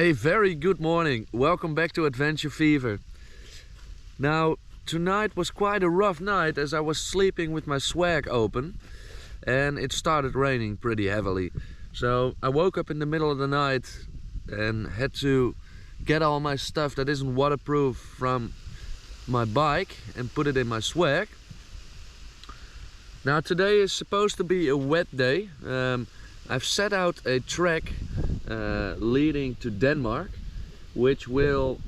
A very good morning. Welcome back to Adventure Fever. Now, tonight was quite a rough night as I was sleeping with my swag open and it started raining pretty heavily. So I woke up in the middle of the night and had to get all my stuff that isn't waterproof from my bike and put it in my swag. Now today is supposed to be a wet day. I've set out a trek leading to Denmark, which will,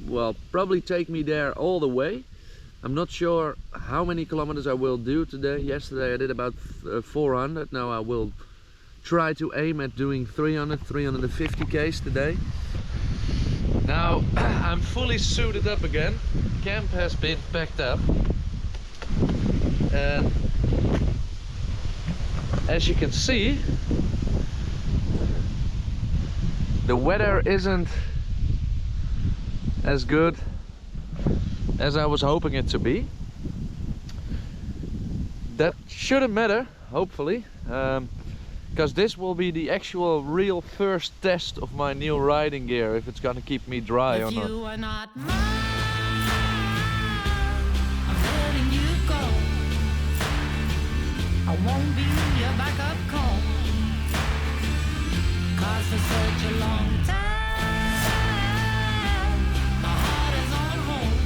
well, probably take me there all the way. I'm not sure how many kilometers I will do today. Yesterday I did about 400. Now I will try to aim at doing 350 k's today. Now I'm fully suited up again. Camp has been packed up, and as you can see, the weather isn't as good as I was hoping it to be. That shouldn't matter, hopefully, because this will be the actual real first test of my new riding gear, if it's gonna keep me dry or not. You are not mine, I'm letting you go. I won't be your backup call, 'cause for such a long time my heart is on hold.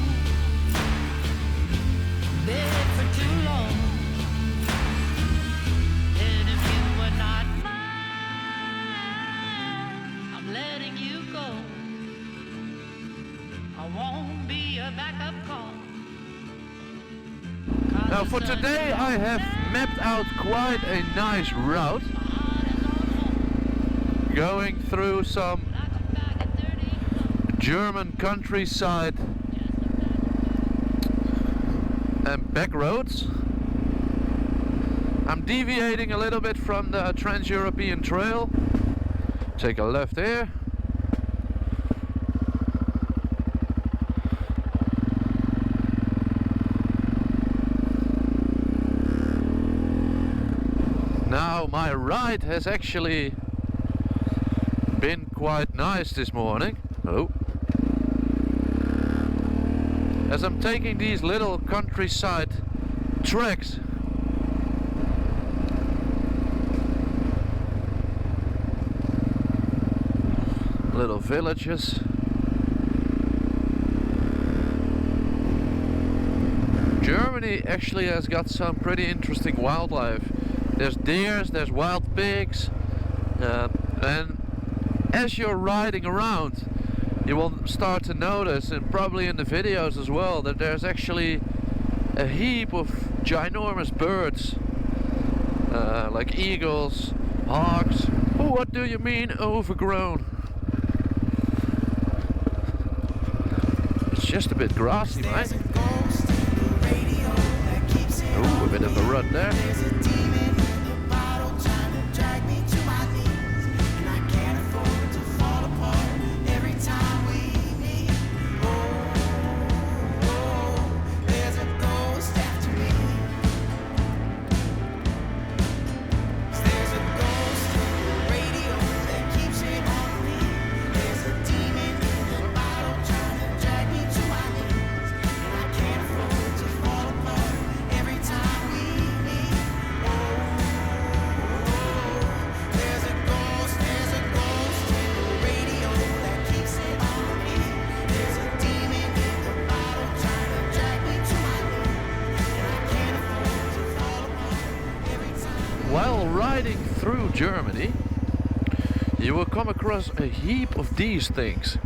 Been for too long, and if you were not mine, I'm letting you go. I won't be a backup call. Now for today I have mapped out quite a nice route, going through some German countryside and back roads. I'm deviating a little bit from the Trans-European Trail. Take a left here. Now my ride has actually been quite nice this morning. Oh. As I'm taking these little countryside treks. Little villages. Germany actually has got some pretty interesting wildlife. There's deers, there's wild pigs, and as you're riding around you will start to notice, and probably in the videos as well, that there's actually a heap of ginormous birds, like eagles, hawks. Oh, what do you mean overgrown? It's just a bit grassy, mate. Oh, a bit of a run there. While riding through Germany, you will come across a heap of these things.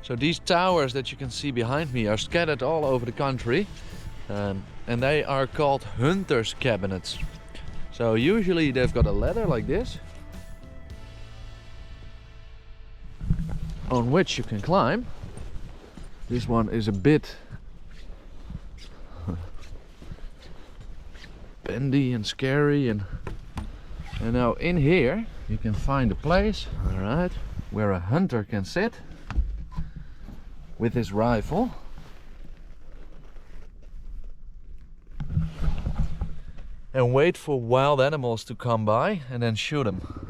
So these towers that you can see behind me are scattered all over the country, and they are called hunters' cabinets. So usually they've got a ladder like this, on which you can climb. This one is a bit bendy and scary, and now in here you can find a place, all right, where a hunter can sit with his rifle. and wait for wild animals to come by and then shoot them.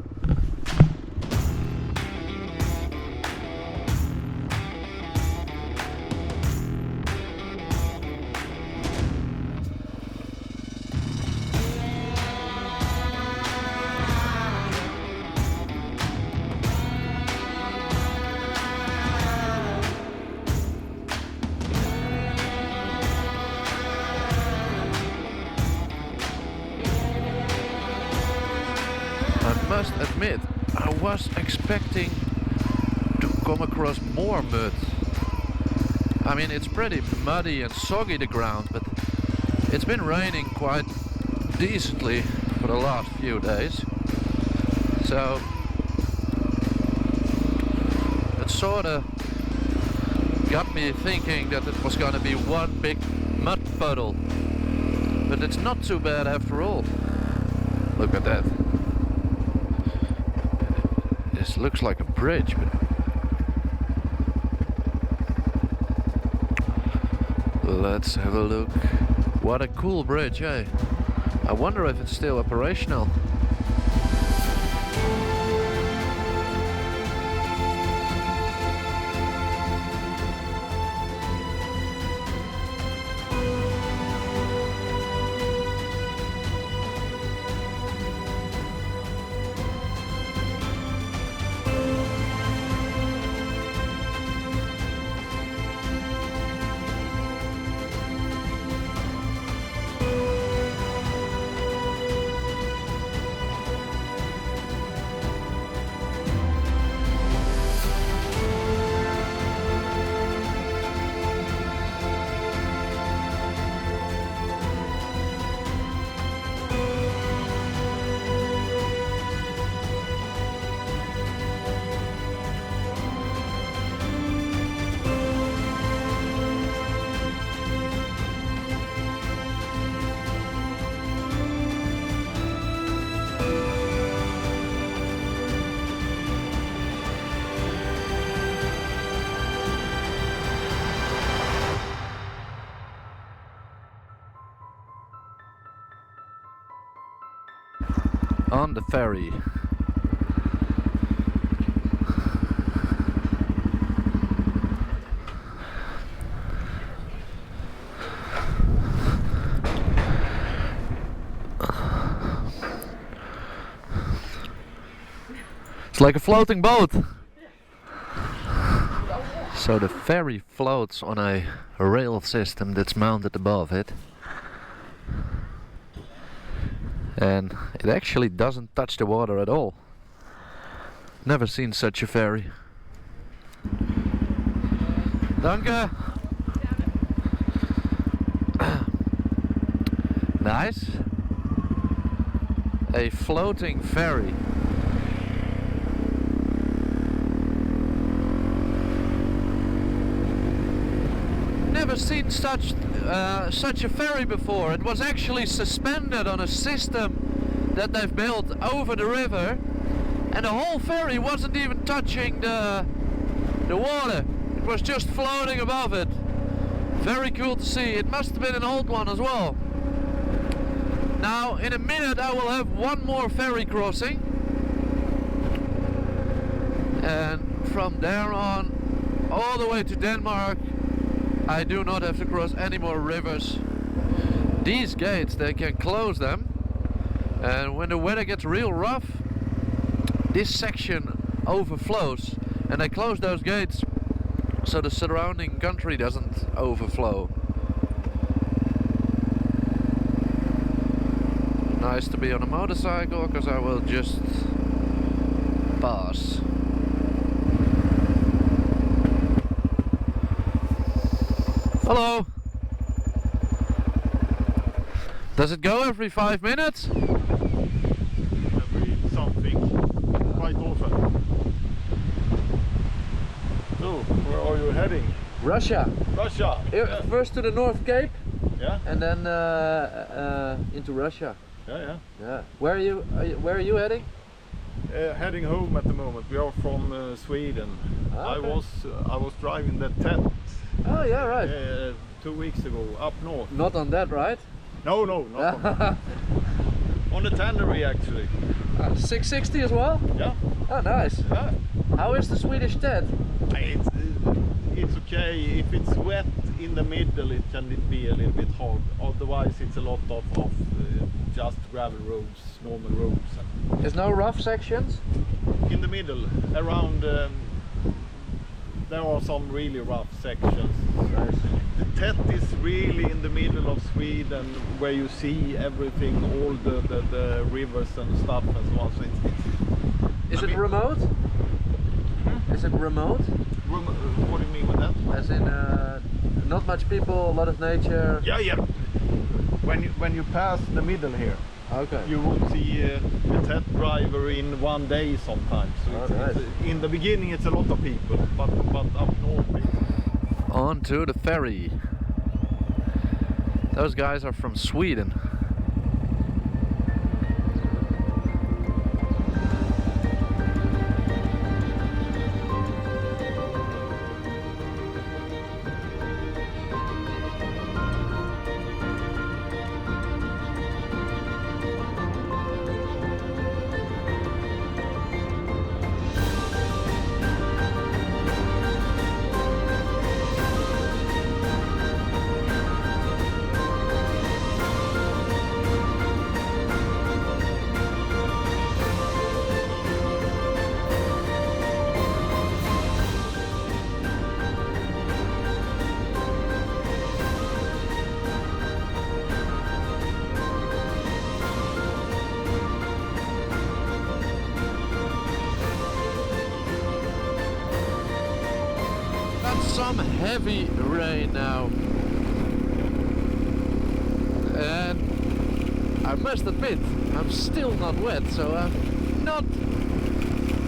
I must admit, I was expecting to come across more mud. I mean, it's pretty muddy and soggy, the ground, but it's been raining quite decently for the last few days. So it sort of got me thinking that it was gonna be one big mud puddle. But it's not too bad after all. Look at that. This looks like a bridge, but let's have a look. What a cool bridge, eh? I wonder if it's still operational. On the ferry. It's like a floating boat. So the ferry floats on a rail system that's mounted above it. And it actually doesn't touch the water at all. Never seen such a ferry. Danke. Nice. A floating ferry. Never seen such a ferry before. It was actually suspended on a system that they've built over the river, and the whole ferry wasn't even touching the water. It was just floating above it. Very cool to see. It must have been an old one as well. Now in a minute I will have one more ferry crossing, and from there on all the way to Denmark I do not have to cross any more rivers. These gates, they can close them, and when the weather gets real rough, this section overflows, and they close those gates so the surrounding country doesn't overflow. Nice to be on a motorcycle, because I will just pass. Hello. Does it go every 5 minutes? Every something, quite often. So, where are you heading? Russia. Russia. Yeah. First to the North Cape. Yeah. And then into Russia. Yeah. Yeah. Where are you heading? Heading home at the moment. We are from Sweden. Ah, okay. I was driving the tent. Oh yeah, right. 2 weeks ago, up north. Not on that, right? No, not on that. On the tannery actually. 660 as well? Yeah. Oh, nice. Yeah. How is the Swedish Ted? It's okay. If it's wet in the middle, it can be a little bit hard. Otherwise, it's a lot of just gravel roads, normal roads. There's no rough sections? In the middle, around, there are some really rough sections. Nice. The Tet is really in the middle of Sweden, where you see everything, all the rivers and stuff and so on. So Is it remote? Is it remote? What do you mean with that? As in, not much people, a lot of nature. Yeah, yeah. When you pass the middle here, Okay. you would see a Tet driver in one day sometimes. So Oh, it's, nice. in the beginning, it's a lot of people, but up north. On to the ferry. Those guys are from Sweden. Some heavy rain now, and I must admit I'm still not wet, so I'm not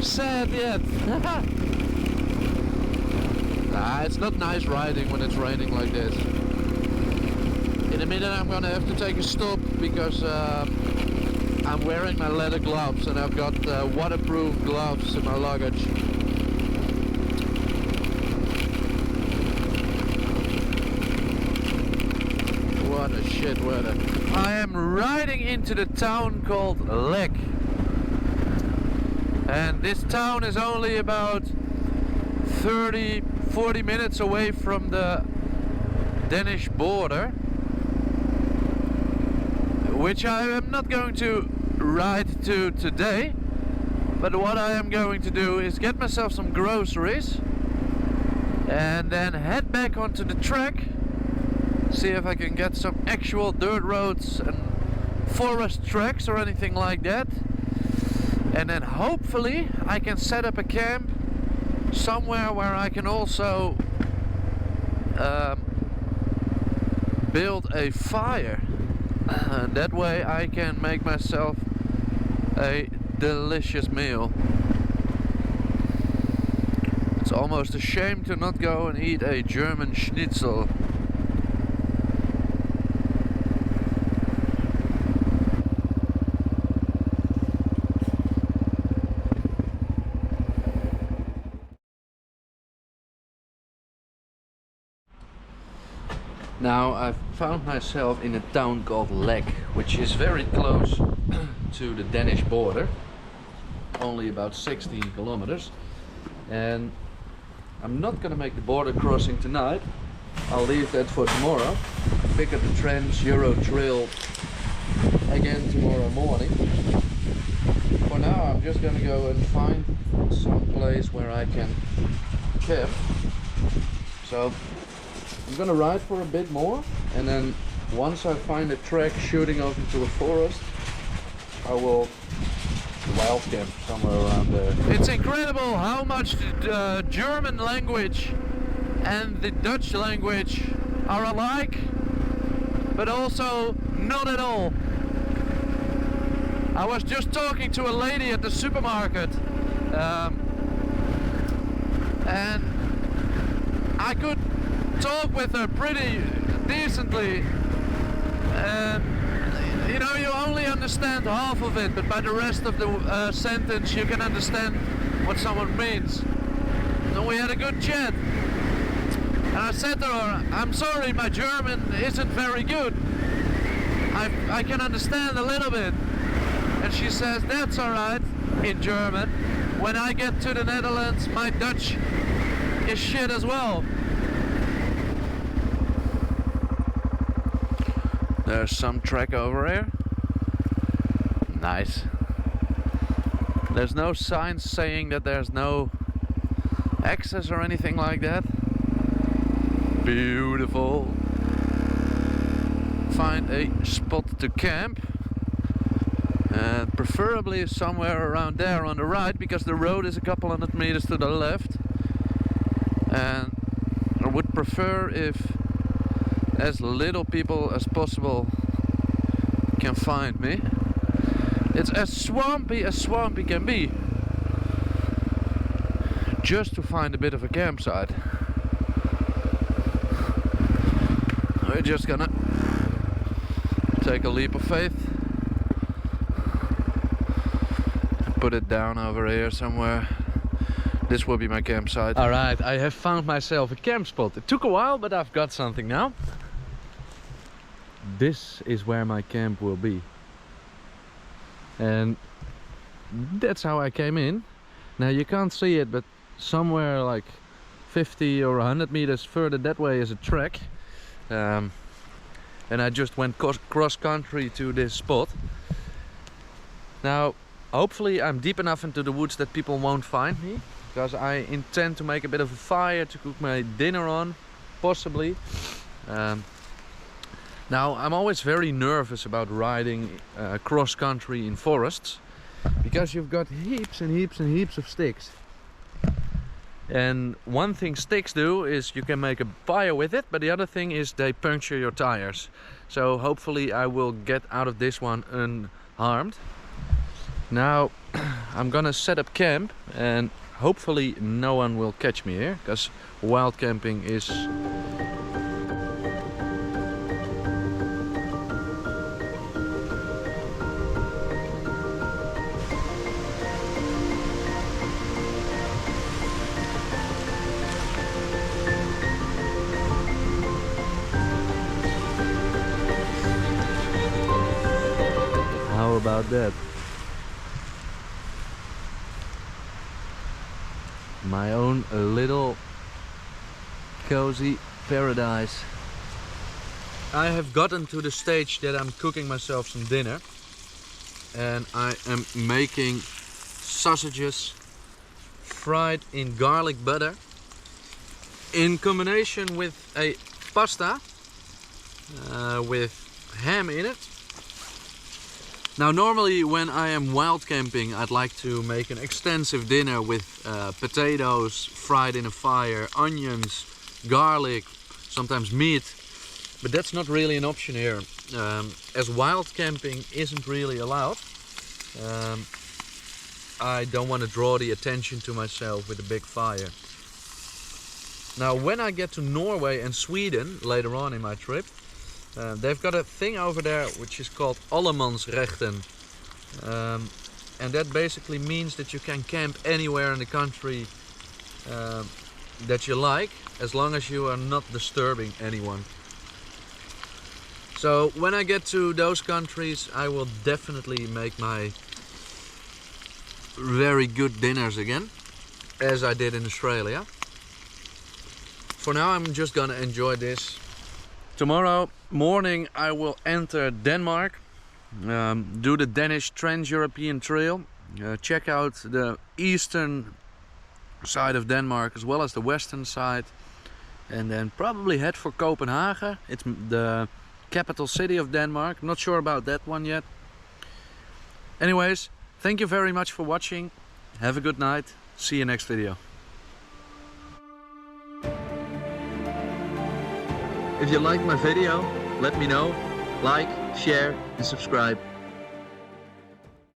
sad yet. It's not nice riding when it's raining like this. In a minute I'm gonna have to take a stop because I'm wearing my leather gloves and I've got waterproof gloves in my luggage. What a shit weather. I am riding into the town called Lek. And this town is only about 30-40 minutes away from the Danish border, which I am not going to ride to today, but what I am going to do is get myself some groceries and then head back onto the track, see if I can get some actual dirt roads and forest tracks or anything like that, and then hopefully I can set up a camp somewhere where I can also build a fire, and that way I can make myself a delicious meal. It's almost a shame to not go and eat a German schnitzel. Now I've found myself in a town called Lek, which is very close to the Danish border, only about 16 kilometers, and I'm not gonna make the border crossing tonight. I'll leave that for tomorrow. Pick up the trams, Euro Trail again tomorrow morning. For now I'm just gonna go and find some place where I can camp. So I'm gonna ride for a bit more, and then once I find a track shooting off into a forest, I will wild camp somewhere around there. It's incredible how much the German language and the Dutch language are alike, but also not at all. I was just talking to a lady at the supermarket, and I could talk with her pretty decently, and you know, you only understand half of it, but by the rest of the sentence you can understand what someone means. So we had a good chat, and I said to her, I'm sorry, my German isn't very good. I can understand a little bit, And she says, that's alright, in German. When I get to the Netherlands, my Dutch is shit as well. There's some track over here. Nice. There's no signs saying that there's no access or anything like that. Beautiful. Find a spot to camp. And preferably somewhere around there on the right, because the road is a couple hundred meters to the left. And I would prefer if as little people as possible can find me. It's as swampy can be. Just to find a bit of a campsite. We're just gonna take a leap of faith. Put it down over here somewhere. This will be my campsite. Alright, I have found myself a camp spot. It took a while, but I've got something now. This is where my camp will be. And that's how I came in. Now you can't see it, but somewhere like 50 or 100 meters further that way is a track. And I just went cross country to this spot. Now hopefully I'm deep enough into the woods that people won't find me, because I intend to make a bit of a fire to cook my dinner on, possibly. Now I'm always very nervous about riding cross country in forests, because you've got heaps and heaps and heaps of sticks. And one thing sticks do is you can make a fire with it, but the other thing is they puncture your tires. So hopefully I will get out of this one unharmed. Now I'm gonna set up camp, and hopefully no one will catch me here, because wild camping is how about that? My own little cozy paradise. I have gotten to the stage that I'm cooking myself some dinner, and I am making sausages fried in garlic butter in combination with a pasta with ham in it. Now normally when I am wild camping, I'd like to make an extensive dinner with potatoes fried in a fire, onions, garlic, sometimes meat, but that's not really an option here. As wild camping isn't really allowed, I don't want to draw the attention to myself with a big fire. Now when I get to Norway and Sweden later on in my trip, they've got a thing over there which is called allemansrechten, and that basically means that you can camp anywhere in the country that you like, as long as you are not disturbing anyone. So when I get to those countries, I will definitely make my very good dinners again, as I did in Australia. For now I'm just gonna enjoy this. Tomorrow morning I will enter Denmark, do the Danish Trans-European Trail, check out the eastern side of Denmark as well as the western side, and then probably head for Copenhagen. It's the capital city of Denmark. Not sure about that one yet. Anyways, thank you very much for watching. Have a good night. See you next video. If you liked my video, let me know. Like, share and subscribe.